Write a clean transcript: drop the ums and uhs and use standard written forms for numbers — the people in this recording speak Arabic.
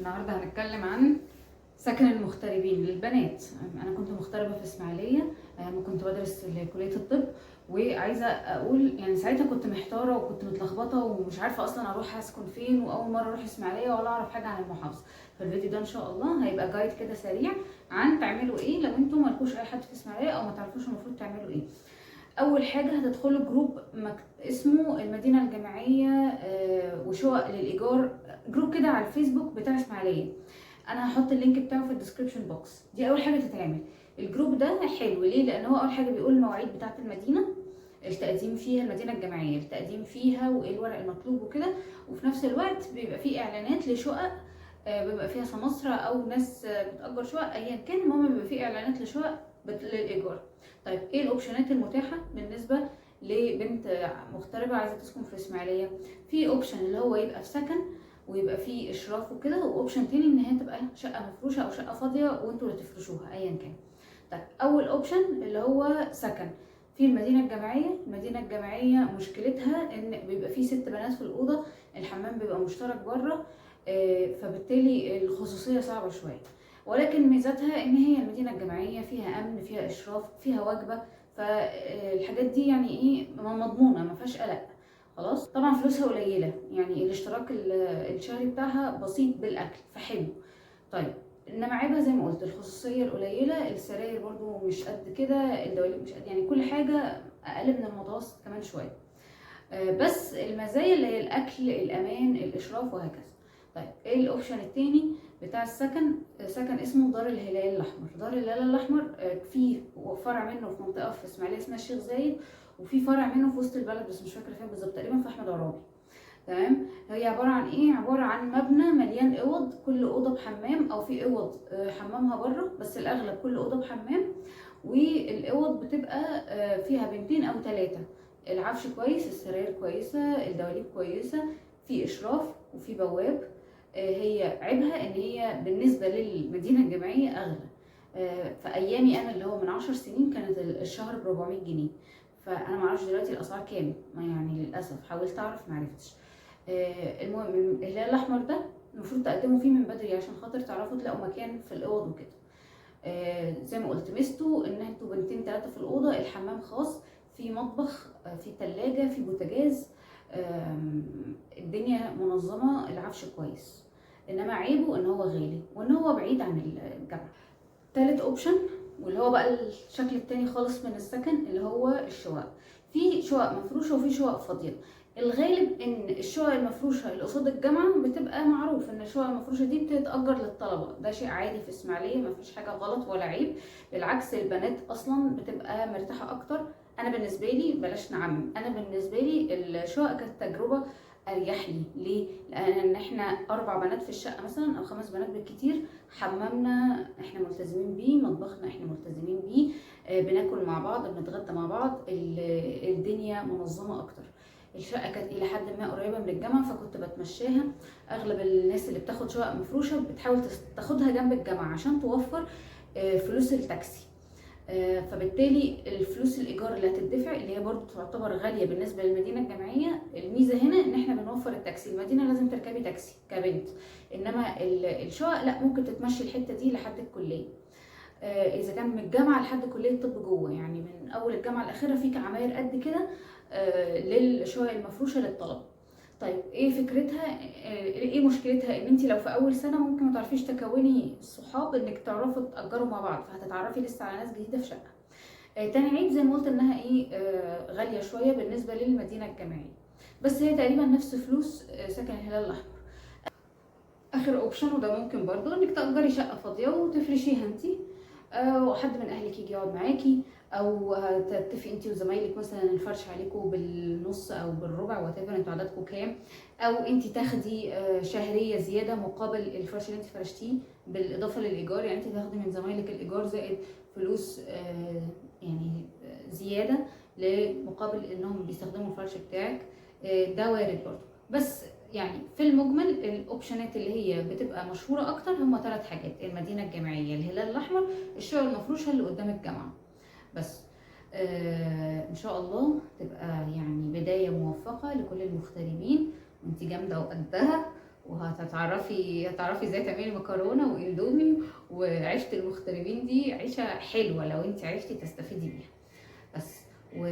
النهارده هنتكلم عن سكن المغتربين للبنات. انا كنت مغتربه في اسماعيليه لما كنت بدرس كليه الطب، وعايزه اقول يعني ساعتها كنت محتاره وكنت متلخبطه ومش عارفه اصلا اروح اسكن فين، واول مره اروح اسماعيليه ولا اعرف حاجه عن المحافظه. فالفيديو ده ان شاء الله هيبقى جايد كده سريع عن تعملوا ايه لو انتم مالكوش اي حد في اسماعيليه او ما تعرفوش المفروض تعملوا ايه. اول حاجه هتدخلوا جروب اسمه المدينه الجامعيه وشقق للايجار، جروب كده على الفيسبوك بتاع اسماعيليه. انا هحط اللينك بتاعه في الديسكربشن بوكس. دي اول حاجه تتعمل. الجروب ده حلو ليه؟ لان هو اول حاجه بيقول المواعيد بتاعه المدينه، التقديم فيها، المدينه الجامعيه التقديم فيها وايه الورق المطلوب وكده، وفي نفس الوقت بيبقى فيه اعلانات لشقق بيبقى فيها سماسرة او ناس بتأجر شقق ايا كان. المهم بيبقى فيه اعلانات لشقق للايجار. طيب ايه الاوبشنات المتاحه بالنسبه لبنت مغتربه عايزه تسكن في اسماعيليه؟ في اوبشن اللي هو يبقى في سكن ويبقى فيه اشراف وكده، واوبشن تاني ان هي تبقى شقه مفروشه او شقه فاضيه وانتوا اللي تفرشوها ايا كان. طيب اول اوبشن اللي هو سكن في المدينه الجامعيه. المدينه الجامعيه مشكلتها ان بيبقى فيه 6 بنات في الاوضه، الحمام بيبقى مشترك بره، فبالتالي الخصوصيه صعبه شويه. ولكن ميزتها ان هي المدينه الجامعيه فيها امن، فيها اشراف، فيها وجبه، فالحاجات دي يعني ايه مضمونه، ما فيهاش قلق. خلاص. طبعا فلوسها قليله، يعني الاشتراك الشهري بتاعها بسيط بالاكل فحلو. طيب انما عيبها زي ما قلت الخصوصيه القليله، السراير برضو مش قد كده، الدواليب مش قد، يعني كل حاجه اقل من المتوسط كمان شويه. بس المزايا اللي هي الاكل، الامان، الاشراف، وهكذا. طيب ايه الاوبشن التاني بتاع السكن؟ سكن اسمه دار الهلال الاحمر. دار الهلال الاحمر في فرع منه في منطقه في اسماعيليه اسمها الشيخ زايد، وفي فرع منه في وسط البلد بس مش فاكره فين بالظبط، تقريبا في احمد عرابي. تمام. هي عباره عن ايه؟ عباره عن مبنى مليان اوض، كل اوضه بحمام، او في اوض حمامها بره بس الاغلب كل اوضه بحمام. والاوض بتبقى فيها بنتين او 3. العفش كويس، السراير كويسه، الدواليب كويسه، في اشراف وفي بواب. هي عيبها ان هي بالنسبه للمدينه الجامعيه اغلى. في ايامي انا اللي هو من 10 سنين كانت الشهر ب 400 جنيه. فانا ما اعرفش دلوقتي الاسعار كام، يعني للاسف حاولت اعرف ما عرفتش. المهم الهلال الاحمر ده المفروض تقدموا فيه من بدري عشان خاطر تعرفوا تلاقوا مكان في الاوض وكده. زي ما قلت ميزته ان انتوا بنتين 3 في الاوضه، الحمام خاص، في مطبخ، في تلاجة، في بوتاجاز، الدنيا منظمه، العفش كويس. انما عيبه ان هو غالي وان هو بعيد عن الجامعه. تالت اوبشن واللي هو بقى الشكل التاني خالص من السكن اللي هو الشقق. في شقق مفروشه وفي شقق فاضيه. الغالب ان الشقق المفروشه اللي قصاد الجامعه بتبقى معروف ان الشقق المفروشه دي بتتاجر للطلبه، ده شيء عادي في اسماعيليه، مفيش حاجه غلط ولا عيب. بالعكس البنات اصلا بتبقى مرتاحه اكتر. انا بالنسبه لي بلاش نعمم، انا بالنسبه لي الشقق كانت تجربه اريح لي. ليه؟ لان احنا 4 بنات في الشقه مثلا او 5 بنات بالكتير، حمامنا احنا ملتزمين بيه، مطبخنا احنا ملتزمين بيه، بناكل مع بعض، بنتغدى مع بعض، الدنيا منظمه اكتر. الشقه كانت الى حد ما قريبه من الجامعه فكنت بتمشاها. اغلب الناس اللي بتاخد شقق مفروشه بتحاول تاخدها جنب الجامعه عشان توفر فلوس التاكسي. فبالتالي الفلوس الايجار اللي هتدفع اللي هي برضو تعتبر غاليه بالنسبه للمدينه الجامعيه، الميزه هنا ان احنا بنوفر التاكسي. المدينه لازم تركبي تاكسي كبنت، انما الشقق لا، ممكن تتمشي الحته دي لحد الكليه. اذا كان من الجامعه لحد كليه الطب جوه، يعني من اول الجامعه لاخرها في عماير قد كده للشقق المفروشه للطلبه. طيب ايه فكرتها؟ ايه مشكلتها؟ ان انت لو في اول سنه ممكن ما تعرفيش تكوني صحاب انك تعرفوا تاجروا مع بعض، فهتتعرفي لسه على ناس جديده في شقه. تاني عيب زي ما قلت انها ايه غاليه شويه بالنسبه للمدينه الجامعيه، بس هي تقريبا نفس فلوس سكن الهلال الاحمر. اخر اوبشن وده ممكن برضو انك تأجري شقه فاضيه وتفرشيها انتي، وحد من اهلك يجي يقعد معاكي، او تتفقي انتي وزمايلك مثلا الفرش عليكم بالنص او بالربع وات ايفر انتوا عددكم كام، او انتي تاخدي شهريه زياده مقابل الفرش اللي انتي فرشتيه بالاضافه للايجار. يعني انتي تاخدي من زمايلك الايجار زائد فلوس يعني زياده لمقابل انهم بيستخدموا الفرش بتاعك. ده وارد برضو. بس يعني في المجمل الاوبشنات اللي هي بتبقى مشهوره اكتر هم 3 حاجات: المدينه الجامعيه، الهلال الاحمر، الشقق المفروشه اللي قدام الجامعه. بس ان شاء الله تبقى يعني بدايه موفقه لكل المغتربين، وانت جامده وقدها، هتعرفي ازاي تعملي مكرونه واندومي. وعيشه المغتربين دي عيشه حلوه لو انت عرفتي تستفيدي بيها بس. و